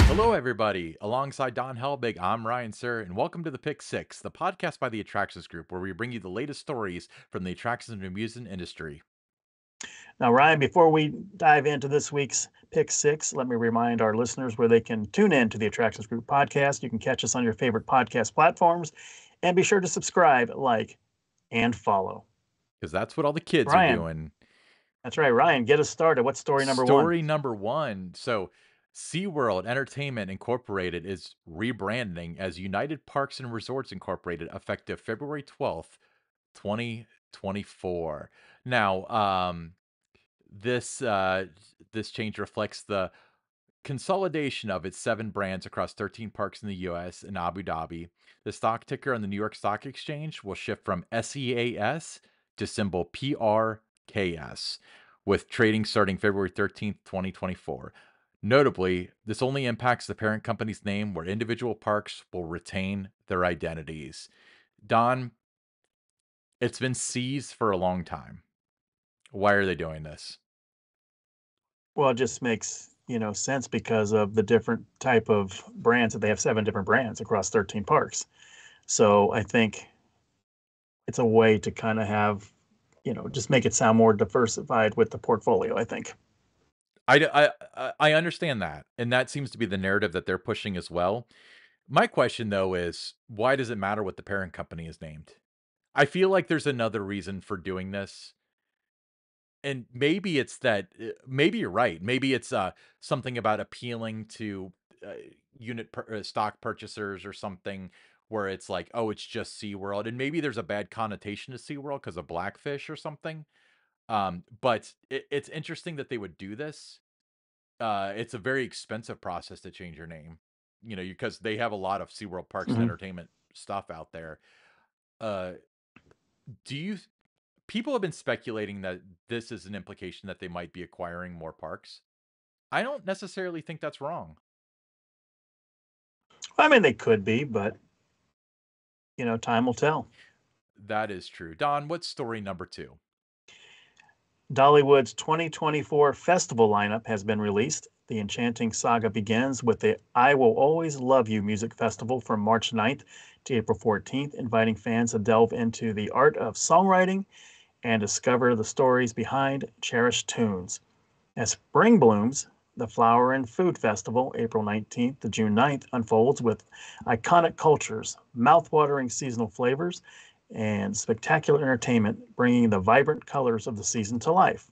Hello, everybody. Alongside Don Helbig, I'm Ryan Sir, and welcome to the Pick Six, the podcast by the Attractions Group, where we bring you the latest stories from the attractions and amusement industry. Now, Ryan, before we dive into this week's Pick Six, let me remind our listeners where they can tune in to the Attractions Group podcast. You can catch us on your favorite podcast platforms, and be sure to subscribe, like, and follow. Because that's what all the kids are Ryan, doing. that's right. Ryan, get us started. What's story number one? Story number one. So, SeaWorld Entertainment Incorporated is rebranding as United Parks and Resorts Incorporated effective February 12th, 2024. Now, this change reflects the consolidation of its 7 brands across 13 parks in the US and Abu Dhabi. The stock ticker on the New York Stock Exchange will shift from SEAS to symbol PRKS, with trading starting February 13th, 2024. Notably, this only impacts the parent company's name, where individual parks will retain their identities. Don, it's been seized for a long time. Why are they doing this? Well, it just makes sense because of the different type of brands that they have. 7 different brands across 13 parks. So I think it's a way to kind of have, just make it sound more diversified with the portfolio, I think. I understand that, and that seems to be the narrative that they're pushing as well. My question, though, is why does it matter what the parent company is named? I feel like there's another reason for doing this, and maybe it's that maybe you're right. Maybe it's something about appealing to uh, stock purchasers or something, where it's like, oh, it's just SeaWorld, and maybe there's a bad connotation to SeaWorld because of Blackfish or something. But it's interesting that they would do this. It's a very expensive process to change your name, because they have a lot of SeaWorld Parks and Mhm. Entertainment stuff out there. Uh, do you People have been speculating that this is an implication that they might be acquiring more parks. I don't necessarily think that's wrong. I mean, they could be, but time will tell. That is true. Don, what's story number two? Dollywood's 2024 festival lineup has been released. The enchanting saga begins with the I Will Always Love You music festival from March 9th to April 14th, inviting fans to delve into the art of songwriting and discover the stories behind cherished tunes. As spring blooms, the Flower and Food Festival, April 19th to June 9th, unfolds with iconic cultures, mouth-watering seasonal flavors, and spectacular entertainment, bringing the vibrant colors of the season to life.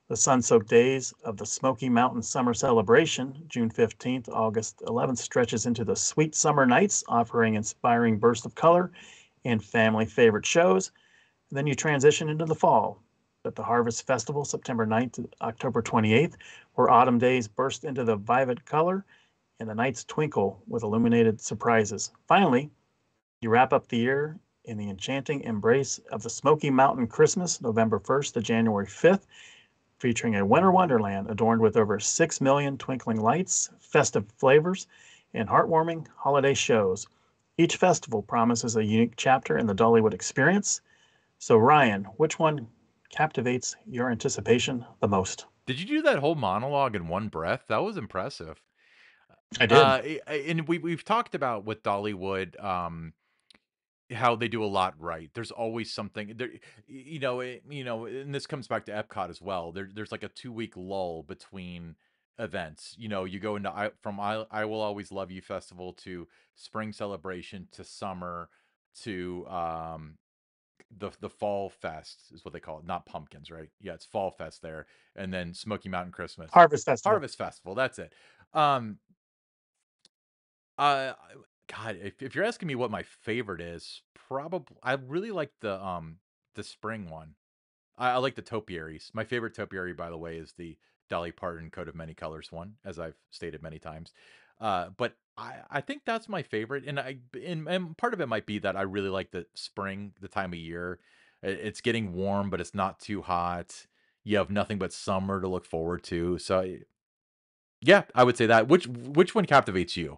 The sun-soaked days of the Smoky Mountain Summer Celebration, June 15th to August 11th, stretches into the sweet summer nights, offering inspiring bursts of color and family favorite shows. And then you transition into the fall at the Harvest Festival, September 9th to October 28th, where autumn days burst into the vivid color and the nights twinkle with illuminated surprises. Finally, you wrap up the year in the enchanting embrace of the Smoky Mountain Christmas, November 1st to January 5th, featuring a winter wonderland adorned with over 6 million twinkling lights, festive flavors, and heartwarming holiday shows. Each festival promises a unique chapter in the Dollywood experience. So, Ryan, which one captivates your anticipation the most? Did you do that whole monologue in one breath? That was impressive. I did. And we've talked about with Dollywood, how they do a lot right. There's always something there, and this comes back to Epcot as well. There's like a 2 week lull between events. You go into I Will Always Love You festival to spring celebration to summer to the fall fest is what they call it. Not pumpkins, right? Yeah, it's fall fest there, and then Smoky Mountain Christmas, Harvest Festival. Harvest Festival. That's it. Um, uh, God, if you're asking me what my favorite is, probably I really like the spring one. I like the topiaries. My favorite topiary, by the way, is the Dolly Parton Coat of Many Colors one, as I've stated many times. But I think that's my favorite, and part of it might be that I really like the spring, the time of year. It's getting warm, but it's not too hot. You have nothing but summer to look forward to. So yeah, I would say that. Which one captivates you?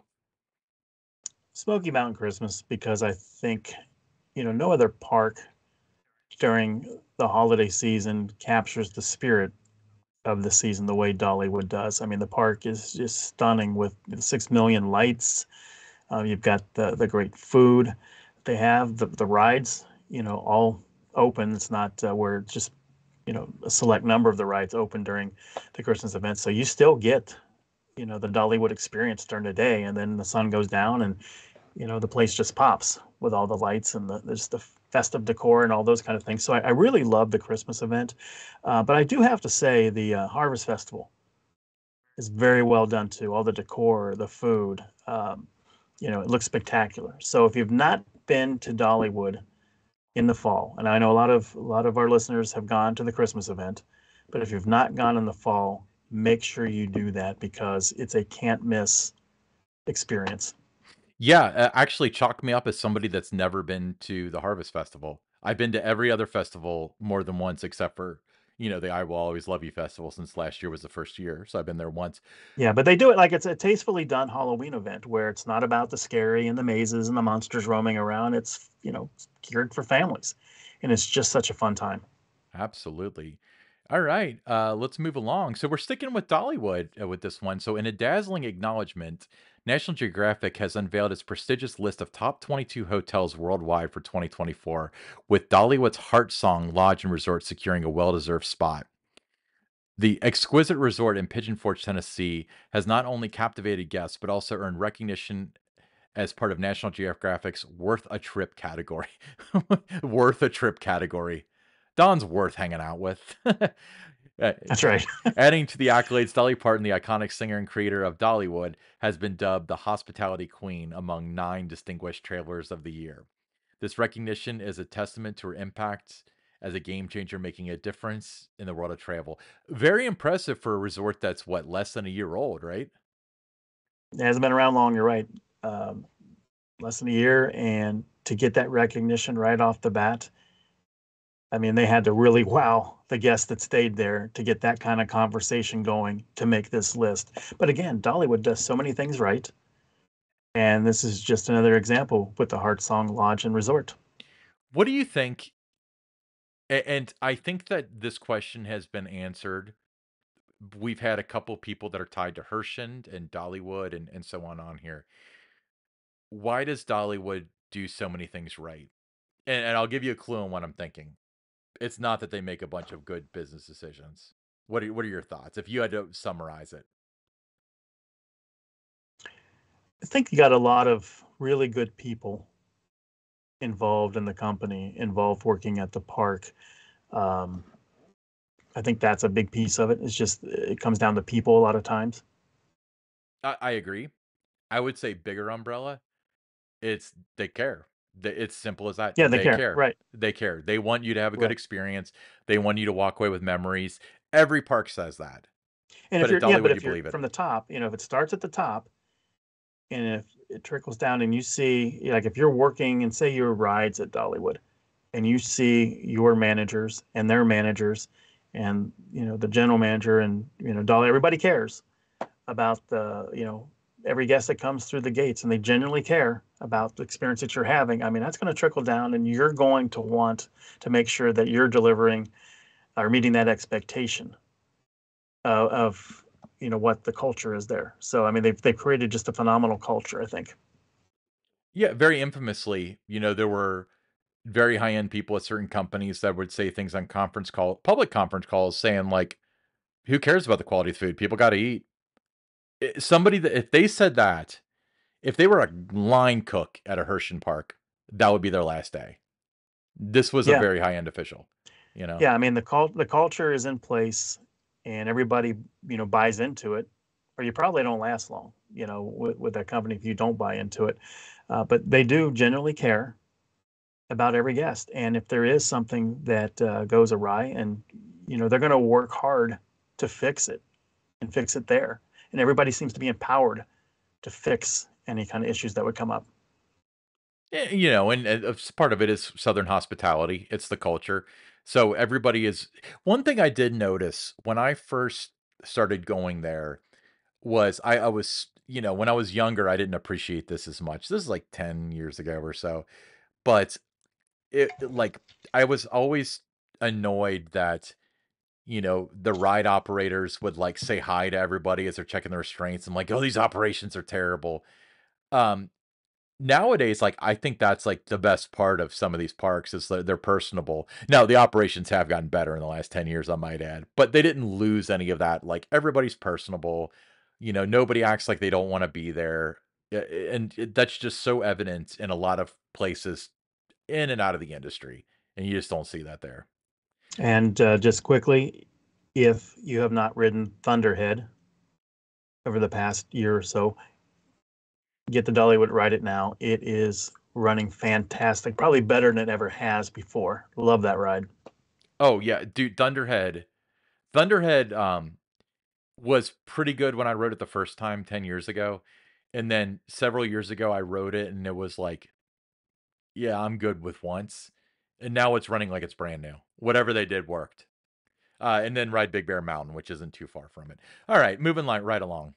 Smoky Mountain Christmas, because I think, no other park during the holiday season captures the spirit of the season the way Dollywood does. I mean, the park is just stunning with 6 million lights. You've got the great food they have, the rides, all open. It's not where it's just, a select number of the rides open during the Christmas event. So you still get, the Dollywood experience during the day, and then the sun goes down and, the place just pops with all the lights and there's the festive decor and all those kind of things. So I really love the Christmas event. But I do have to say the Harvest Festival is very well done too. All the decor, the food, it looks spectacular. So if you've not been to Dollywood in the fall, and I know a lot of our listeners have gone to the Christmas event, but if you've not gone in the fall, make sure you do that because it's a can't miss experience. Yeah, actually chalk me up as somebody that's never been to the Harvest Festival. I've been to every other festival more than once except for, the I Will Always Love You festival since last year was the first year, so I've been there once. Yeah, but they do it like it's a tastefully done Halloween event where it's not about the scary and the mazes and the monsters roaming around. It's, geared for families. And it's just such a fun time. Absolutely. All right, let's move along. So we're sticking with Dollywood with this one. So in a dazzling acknowledgement, National Geographic has unveiled its prestigious list of top 22 hotels worldwide for 2024, with Dollywood's Heart Song Lodge and Resort securing a well-deserved spot. The exquisite resort in Pigeon Forge, Tennessee, has not only captivated guests but also earned recognition as part of National Geographic's Worth a Trip category. Worth a Trip category. Don's worth hanging out with. Uh, That's right. Adding to the accolades, Dolly Parton, the iconic singer and creator of Dollywood, has been dubbed the hospitality queen among 9 distinguished travelers of the year. This recognition is a testament to her impact as a game changer, making a difference in the world of travel. Very impressive for a resort that's what, less than a year old, right? It hasn't been around long, you're right. Um, Less than a year. And to get that recognition right off the bat, I mean, they had to really wow the guests that stayed there to get that kind of conversation going to make this list. But again, Dollywood does so many things right. And this is just another example with the Heart Song Lodge and Resort. What do you think? And I think that this question has been answered. We've had a couple people that are tied to Herschend and Dollywood and so on here. Why does Dollywood do so many things right? And I'll give you a clue on what I'm thinking. It's not that they make a bunch of good business decisions. What are your thoughts if you had to summarize it? I think you got a lot of really good people involved in the company, involved working at the park. Um, I think that's a big piece of it. It's just it comes down to people a lot of times. I agree. I would say bigger umbrella. It's they care. It's simple as that. Yeah, they They care. care. Right. They care. They want you to have a good Right. experience. They want you to walk away with memories. Every park says that. And if But at you're yeah, but Dollywood, you if you're believe it. from the top, if it starts at the top and if it trickles down and you see like if you're working and say your rides at Dollywood and you see your managers and their managers and the general manager and Dolly, everybody cares about every guest that comes through the gates and they genuinely care about the experience that you're having. I mean, that's going to trickle down and you're going to want to make sure that you're delivering or meeting that expectation of what the culture is there. So I mean, they've created just a phenomenal culture, I think. Yeah, very infamously, there were very high-end people at certain companies that would say things on public conference calls saying like, "Who cares about the quality of food? People gotta eat." Somebody that if they said that, if they were a line cook at a Hershey Park, that would be their last day. This was a Yeah, very high-end official, you know? yeah. I mean, the culture is in place, and everybody buys into it, or you probably don't last long, with that company if you don't buy into it. But they do generally care about every guest, and if there is something that goes awry, and they're going to work hard to fix it and fix it there, and everybody seems to be empowered to fix any kind of issues that would come up. And part of it is Southern hospitality. It's the culture. So everybody is one thing I did notice when I first started going there was I was, when I was younger, I didn't appreciate this as much. This is like 10 years ago or so. But like I was always annoyed that The ride operators would like say hi to everybody as they're checking the restraints. I'm like, oh, these operations are terrible. Um, Nowadays, like, I think that's, like, the best part of some of these parks is that they're personable. Now, the operations have gotten better in the last 10 years, I might add, but they didn't lose any of that, like, everybody's personable, nobody acts like they don't wanna be there, and that's just so evident in a lot of places in and out of the industry, and you just don't see that there. And just quickly, if you have not ridden Thunderhead over the past year or so, get the Dollywood, ride it now. It is running fantastic, probably better than it ever has before. Love that ride. Oh, yeah, dude, Thunderhead, was pretty good when I rode it the first time 10 years ago, and then several years ago, I rode it, and it was like, "Yeah, I'm good with once," and now it's running like it's brand new. Whatever they did worked. And then ride Big Bear Mountain, which isn't too far from it. Alright, moving right along.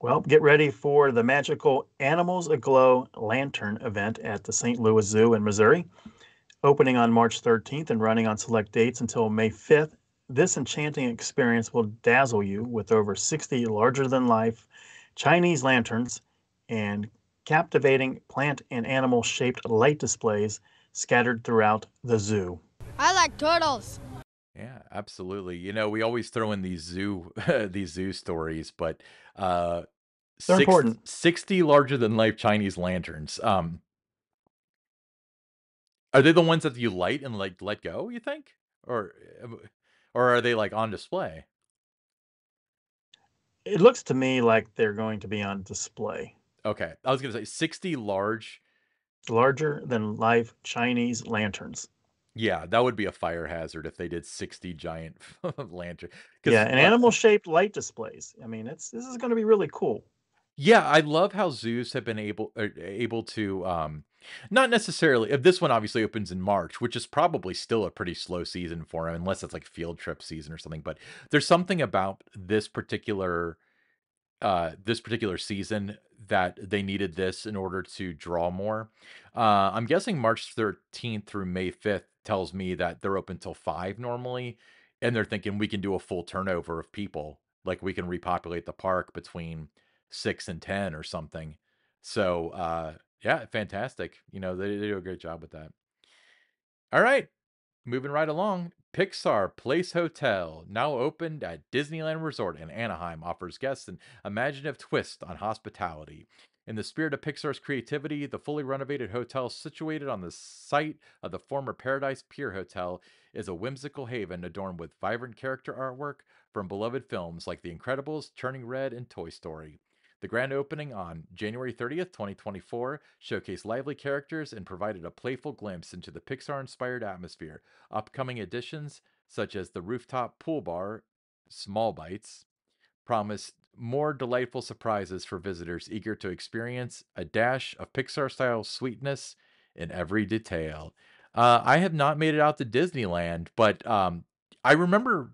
Well, get ready for the magical Animals Aglow Lantern event at the St. Louis Zoo in Missouri. Opening on March 13th and running on select dates until May 5th, this enchanting experience will dazzle you with over 60 larger than life Chinese lanterns and captivating plant and animal shaped light displays scattered throughout the zoo. I like turtles. Yeah, absolutely. We always throw in these zoo these zoo stories, but, uh, They're important. 60 larger than life Chinese lanterns. Are they the ones that you light and, like, let go, you think? Or, or are they, like, on display? It looks to me like they're going to be on display. Okay, I was gonna say 60 large. Larger than life Chinese lanterns. Yeah, that would be a fire hazard if they did 60 giant lantern. Yeah, Because and animal shaped light displays. I mean, this is going to be really cool. yeah, I love how zoos have been able to, not necessarily if this one obviously opens in March, which is probably still a pretty slow season for 'em, unless it's like field trip season or something, but there's something about this particular season that they needed this in order to draw more. I'm guessing March 13th through May 5th tells me that they're open till 5 normally, and they're thinking we can do a full turnover of people. Like we can repopulate the park between 6 and 10 or something. So, yeah, fantastic. They do a great job with that. All right. Moving right along, Pixar Place Hotel, now opened at Disneyland Resort in Anaheim, offers guests an imaginative twist on hospitality. In the spirit of Pixar's creativity, the fully renovated hotel, situated on the site of the former Paradise Pier Hotel, is a whimsical haven adorned with vibrant character artwork from beloved films like The Incredibles, Turning Red, and Toy Story. The grand opening on January 30th, 2024, showcased lively characters and provided a playful glimpse into the Pixar inspired atmosphere. Upcoming additions, such as the rooftop pool bar, Small Bites, promise more delightful surprises for visitors eager to experience a dash of Pixar style sweetness in every detail. I have not made it out to Disneyland, but I remember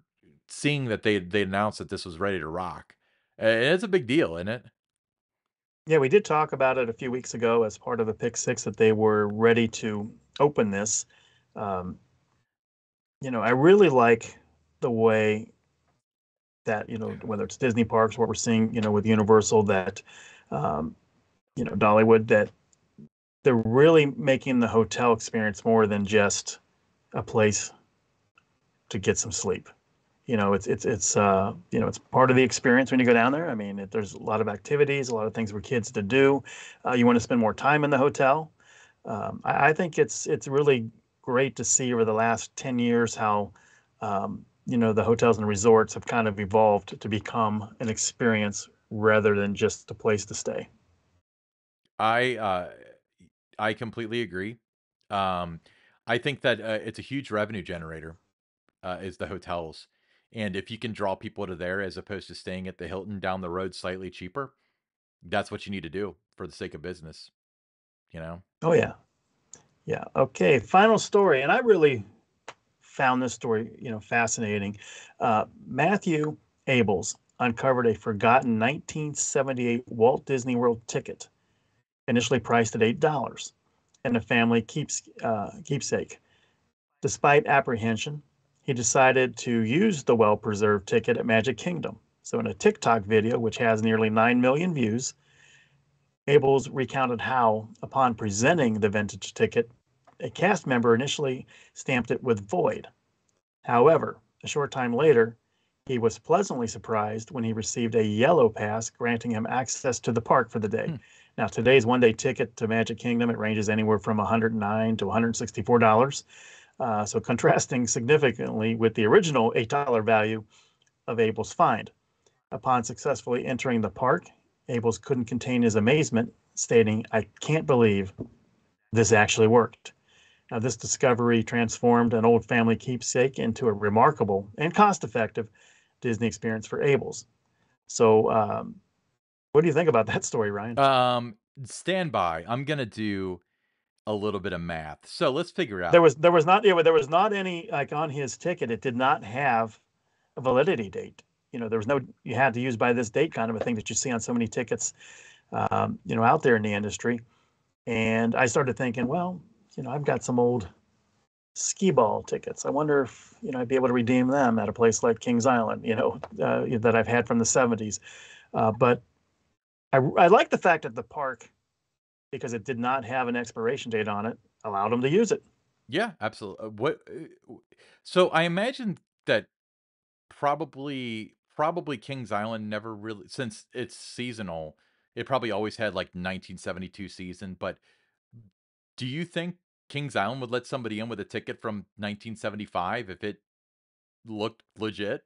seeing that they announced that this was ready to rock. And it's a big deal, isn't it? Yeah, we did talk about it a few weeks ago as part of the Pick Six that they were ready to open this. Um, I really like the way that, whether it's Disney parks, what we're seeing, with Universal, that, um, Dollywood, that they're really making the hotel experience more than just a place to get some sleep. It's part of the experience when you go down there. I mean, there's a lot of activities, a lot of things for kids to do. You want to spend more time in the hotel. I think it's really great to see over the last 10 years how the hotels and resorts have kind of evolved to become an experience rather than just a place to stay. I uh I completely agree. Um I think that it's a huge revenue generator is the hotels. And if you can draw people to there as opposed to staying at the Hilton down the road slightly cheaper, that's what you need to do for the sake of business, you know? Oh yeah, yeah. Okay, final story, and I really found this story, fascinating. Matthew Abels uncovered a forgotten 1978 Walt Disney World ticket, initially priced at $8, and a family keepsake. Despite apprehension, he decided to use the well-preserved ticket at Magic Kingdom. So in a TikTok video, which has nearly 9 million views, Abels recounted how, upon presenting the vintage ticket, a cast member initially stamped it with void. However, a short time later, he was pleasantly surprised when he received a yellow pass granting him access to the park for the day. Hmm. Now, today's one-day ticket to Magic Kingdom, it ranges anywhere from $109 to $164. So contrasting significantly with the original $8 value of Abel's find. Upon successfully entering the park, Abels couldn't contain his amazement, stating, "I can't believe this actually worked." Now, this discovery transformed an old family keepsake into a remarkable and cost-effective Disney experience for Abels. So, what do you think about that story, Ryan? Um, Stand by. I'm gonna do a little bit of math. So let's figure There out. was there was not yeah, there was not any like on his ticket. It did not have a validity date. There was no you had to use by this date kind of a thing that you see on so many tickets, out there in the industry. And I started thinking, well, I've got some old skee ball tickets. I wonder if I'd be able to redeem them at a place like Kings Island, that I've had from the '70s. But I like the fact that the park, because it did not have an expiration date on it, allowed them to use it. Yeah, absolutely. So I imagine that probably Kings Island never really, since it's seasonal, it probably always had like 1972 season. But do you think Kings Island would let somebody in with a ticket from 1975 if it looked legit?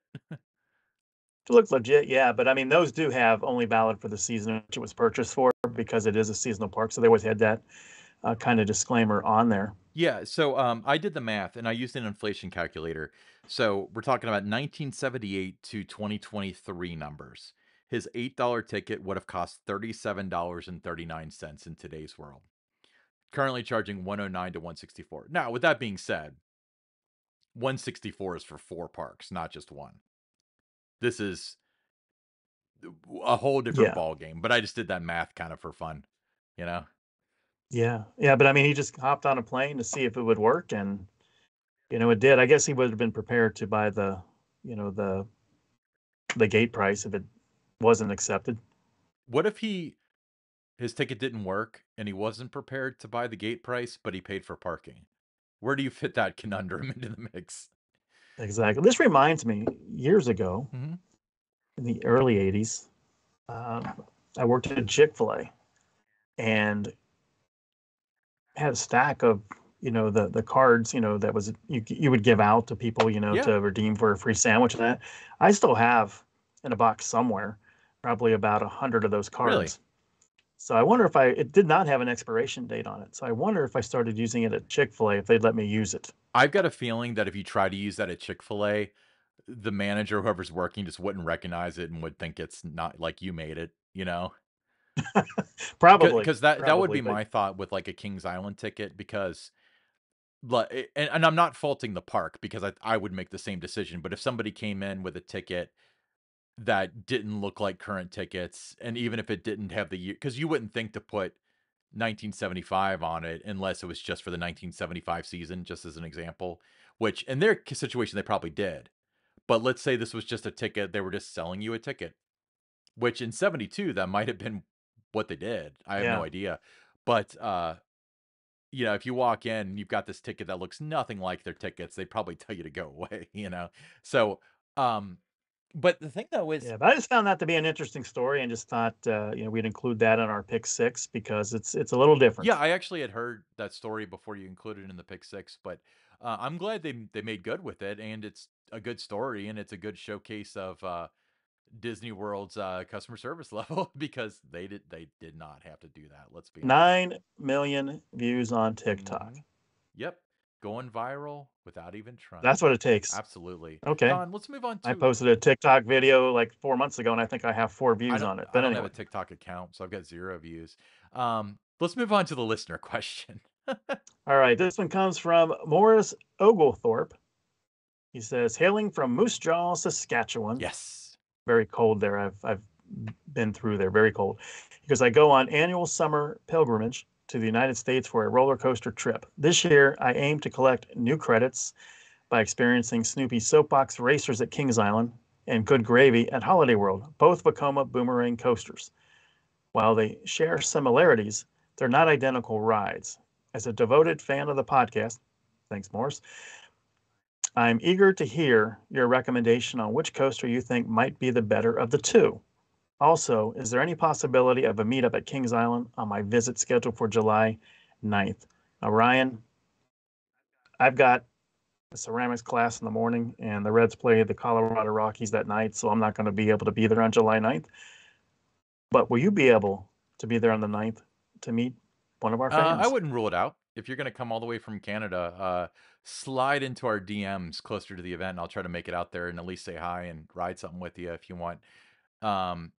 It looks legit, yeah. But I mean, those do have only valid for the season which it was purchased for because it is a seasonal park. So they always had that kind of disclaimer on there. Yeah, so, I did the math and I used an inflation calculator. So we're talking about 1978 to 2023 numbers. His $8 ticket would have cost $37.39 in today's world. Currently charging 109 to 164. Now, with that being said, 164 is for 4 parks, not just 1. This is a whole different Yeah, ball game, but I just did that math kind of for fun, you know? yeah, yeah. But I mean, he just hopped on a plane to see if it would work, and it did. I guess he would have been prepared to buy you know, the the gate price if it wasn't accepted. What if his ticket didn't work and he wasn't prepared to buy the gate price, but he paid for parking? Where do you fit that conundrum into the mix? Exactly. This reminds me, years ago Mhm. in the early '80s, um, I worked at Chick-fil-A and had a stack of the cards that was you would give out to people Yeah, to redeem for a free sandwich and that. I still have in a box somewhere probably about 100 of those really. cards. So I wonder if it did not have an expiration date on it. So I wonder if I started using it at Chick-fil-A if they'd let me use it. I've got a feeling that if you try to use that at Chick-fil-A, the manager, whoever's working, just wouldn't recognize it and would think it's not like you made it, you know? Probably, Because that would probably, be but my thought with, like, a Kings Island ticket because and I'm not faulting the park because I would make the same decision, but if somebody came in with a ticket that didn't look like current tickets, and even if it didn't have the year, because you wouldn't think to put 1975 on it unless it was just for the 1975 season, just as an example, which in their situation, they probably did. But let's say this was just a ticket, they were just selling you a ticket, which in 72, that might have been what they did. I have no yeah. idea. But, if you walk in and you've got this ticket that looks nothing like their tickets, they probably tell you to go away, you know? So, um, but the thing though is, Yeah, but I just found that to be an interesting story and just thought we'd include that in our pick six because it's a little yeah, different. I actually had heard that story before you included it in the pick six, but I'm glad they made good with it, and it's a good story, and it's a good showcase of Disney World's customer service level because they did not have to do that. Let's be honest. 9 million views on TikTok. Hmm. Yep, going viral without even That's trying. what it takes. Absolutely, Okay. Don. Let's move on I to. posted a TikTok video like 4 months ago, and I think I have four I views don't on it. I But don't have a anyway, TikTok account, so I've got 0 views. Let's move on to the listener question. all right. This one comes from Morris Oglethorpe. He says, hailing from Moose Jaw, Saskatchewan. Yes. Very cold there. I've been through there. Very cold. Because I go on annual summer pilgrimage to the United States for a roller coaster trip. This year, I aim to collect new credits by experiencing Snoopy's soapbox racers at Kings Island and Good Gravy at Holiday World, both Vekoma Boomerang coasters. While they share similarities, they're not identical rides. As a devoted fan of the podcast, thanks, Morris, I'm eager to hear your recommendation on which coaster you think might be the better of the two. Also, is there any possibility of a meetup at Kings Island on my visit scheduled for July 9th? Now, Ryan, I've got a ceramics class in the morning, and the Reds play the Colorado Rockies that night, so I'm not going to be able to be there on July 9th. But will you be able to be there on the 9th to meet one of our I fans? wouldn't rule it out. If you're gonna come all the way from Canada, slide into our DMs closer to the event, and I'll try to make it out there and at least say hi and ride something with you if you want. Um,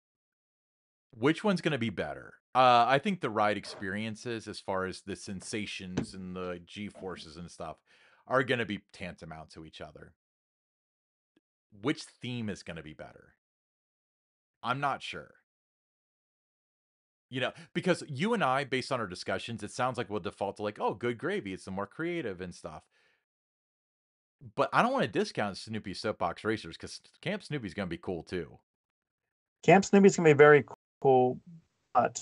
which one's gonna be better? I think the ride experiences, as far as the sensations and the G forces and stuff, are gonna be tantamount to each other. Which theme is gonna be better? I'm not sure. Because you and I, based on our discussions, it sounds like we'll default to like, oh, good gravy. It's the more creative and stuff. But I don't want to discount Snoopy's Soapbox Racers because Camp Snoopy's going to be cool too. Camp Snoopy's going to be very cool, but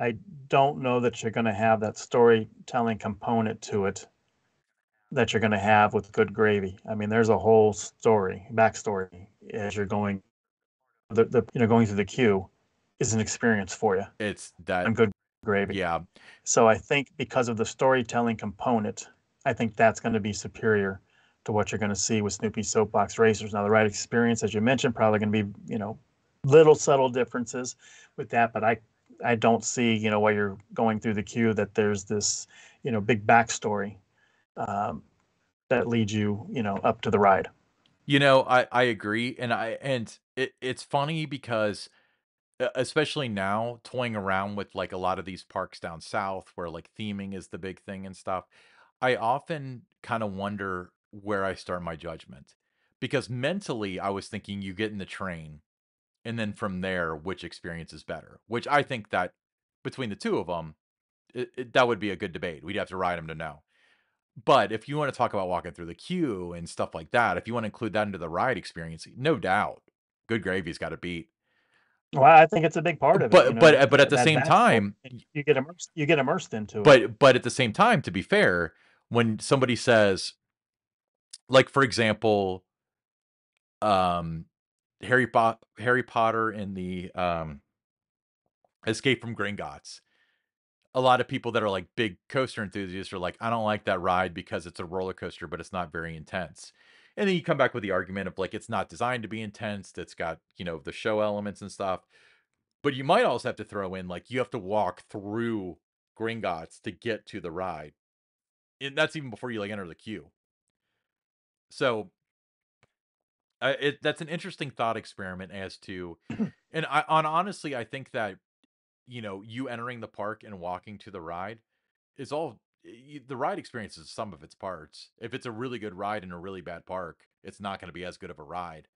I don't know that you're going to have that storytelling component to it that you're going to have with Good Gravy. I mean, there's a whole backstory as you're going. Going through the queue is an experience for you It's that, on Good Gravy. yeah. So I think because of the storytelling component, I think that's going to be superior to what you're going to see with Snoopy's Soapbox Racers. Now, the ride experience, as you mentioned, probably going to be, little subtle differences with that, but I don't see, while you're going through the queue that there's this, big backstory that leads you, up to the ride. I agree, it's funny because especially now toying around with like a lot of these parks down south where like theming is the big thing and stuff. I often kind of wonder where I start my judgment because mentally I was thinking you get in the train and then from there which experience is better, which I think that between the two of them that would be a good debate. We'd have to ride them to know. But if you want to talk about walking through the queue and stuff like that, if you want to include that into the ride experience, no doubt, Good Gravy's got to beat. Well, I think it's a big part of it, But at the that same backstory. time, You get immersed into it. but at the same time, to be fair, when somebody says, like for example, um, Harry Potter and the Escape from Gringotts, a lot of people that are like big coaster enthusiasts are like, I don't like that ride because it's a roller coaster, but it's not very intense. And then you come back with the argument of like, it's not designed to be intense. It's got, the show elements and stuff. But you might also have to throw in like, you have to walk through Gringotts to get to the ride. And that's even before you like enter the queue. So that's an interesting thought experiment as to, and honestly, I think that, you entering the park and walking to the ride is all the ride experience is some of its parts. If it's a really good ride in a really bad park, it's not going to be as good of a ride.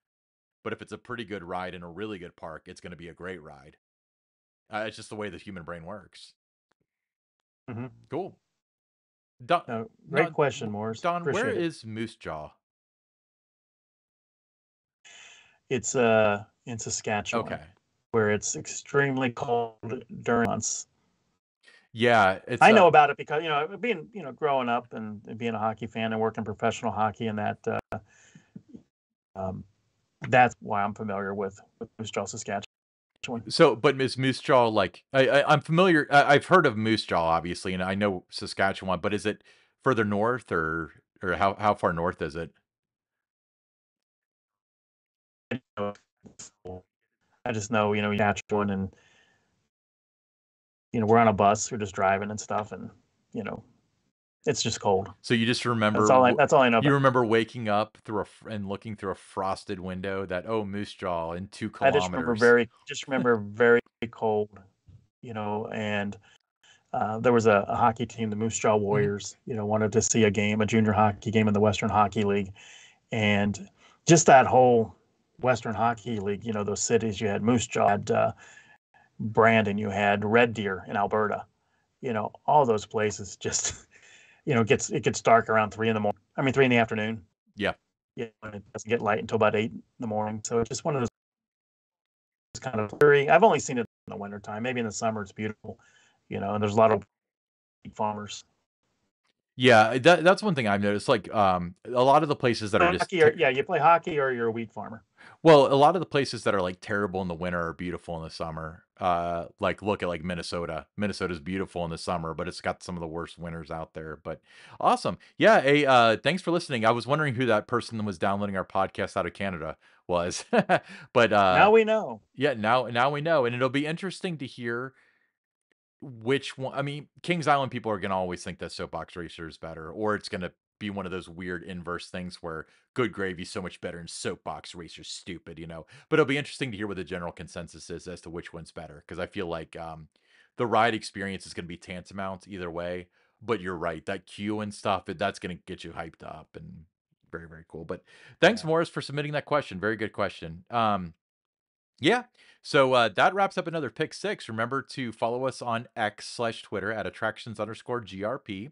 But if it's a pretty good ride in a really good park, it's going to be a great ride. It's just the way the human brain works. Mm-hmm. Cool. Don, No, great no, question, Morris. Don, where Appreciate it. is Moose Jaw? It's in Saskatchewan, Okay. where it's extremely cold during months. Yeah, it's I know about it because being growing up and being a hockey fan and working professional hockey, and um, that's why I'm familiar with Moose Jaw, Saskatchewan. so, but Miss Moose Jaw, like I'm familiar. I've heard of Moose Jaw, obviously, and I know Saskatchewan. But is it further north, or how far north is it? I just know Saskatchewan, and we're on a bus, we're just driving and stuff, and you know it's just cold. So you just That's remember all I know you about. remember waking up and looking through a frosted window that, "Oh, Moose Jaw in 2 I just remember kilometers." very cold, and there was a hockey team, the Moose Jaw Mhm. Warriors, wanted to see a junior hockey game in the Western Hockey League. And just that whole Western Hockey League, those cities, you had Moose Jaw, had Brandon, you had Red Deer in Alberta, all those places just, it gets dark around 3 in the morning. I mean, 3 in the afternoon. Yeah. Yeah, and it doesn't get light until about 8 in the morning. So it's just one of those kind of blurry. I've only seen it in the wintertime. Maybe in the summer it's beautiful, and there's a lot of farmers. Yeah, that's one thing I've noticed, like, a lot of the places that are just Hockey, or yeah, you play hockey or you're a wheat farmer. well, a lot of the places that are, like, terrible in the winter are beautiful in the summer. Like, look at, like, Minnesota. Minnesota's beautiful in the summer, but it's got some of the worst winters out there, but awesome. Yeah, hey, thanks for listening. I was wondering who that person that was downloading our podcast out of Canada was. But, Now we know. yeah, now we know, and it'll be interesting to hear which one. I mean, Kings Island people are gonna always think that Soapbox Racer is better, or it's gonna be one of those weird inverse things where Good Gravy's so much better and Soapbox Racer's stupid, you know? But it'll be interesting to hear what the general consensus is as to which one's better, because I feel like, the ride experience is gonna be tantamount either way, but you're right, that queue and stuff, that's gonna get you hyped up and very, very cool. But thanks, Yeah. Morris, for submitting that question. Very good question. Yeah. So that wraps up another pick six. Remember to follow us on X/Twitter at attractions_GRP.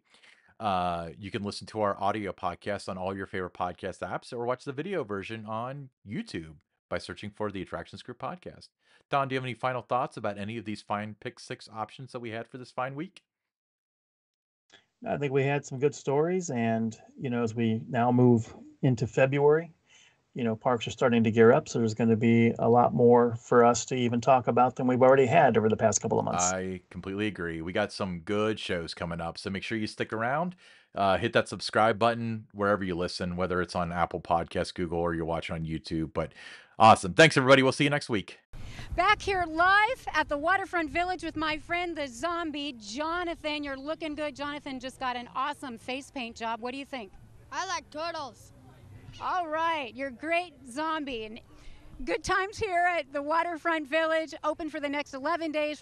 You can listen to our audio podcast on all your favorite podcast apps or watch the video version on YouTube by searching for the Attractions Group podcast. Don, do you have any final thoughts about any of these fine pick six options that we had for this fine week? I think we had some good stories, and as we now move into February, parks are starting to gear up, so there's going to be a lot more for us to even talk about than we've already had over the past couple of months. I completely agree. We got some good shows coming up, so make sure you stick around. Hit that subscribe button wherever you listen, whether it's on Apple Podcasts, Google, or you're watching on YouTube. But awesome. Thanks, everybody. We'll see you next week. Back here live at the Waterfront Village with my friend the zombie, Jonathan. You're looking good. Jonathan just got an awesome face paint job. What do you think? I like turtles. All right, you're great zombie. And good times here at the Waterfront Village, open for the next 11 days.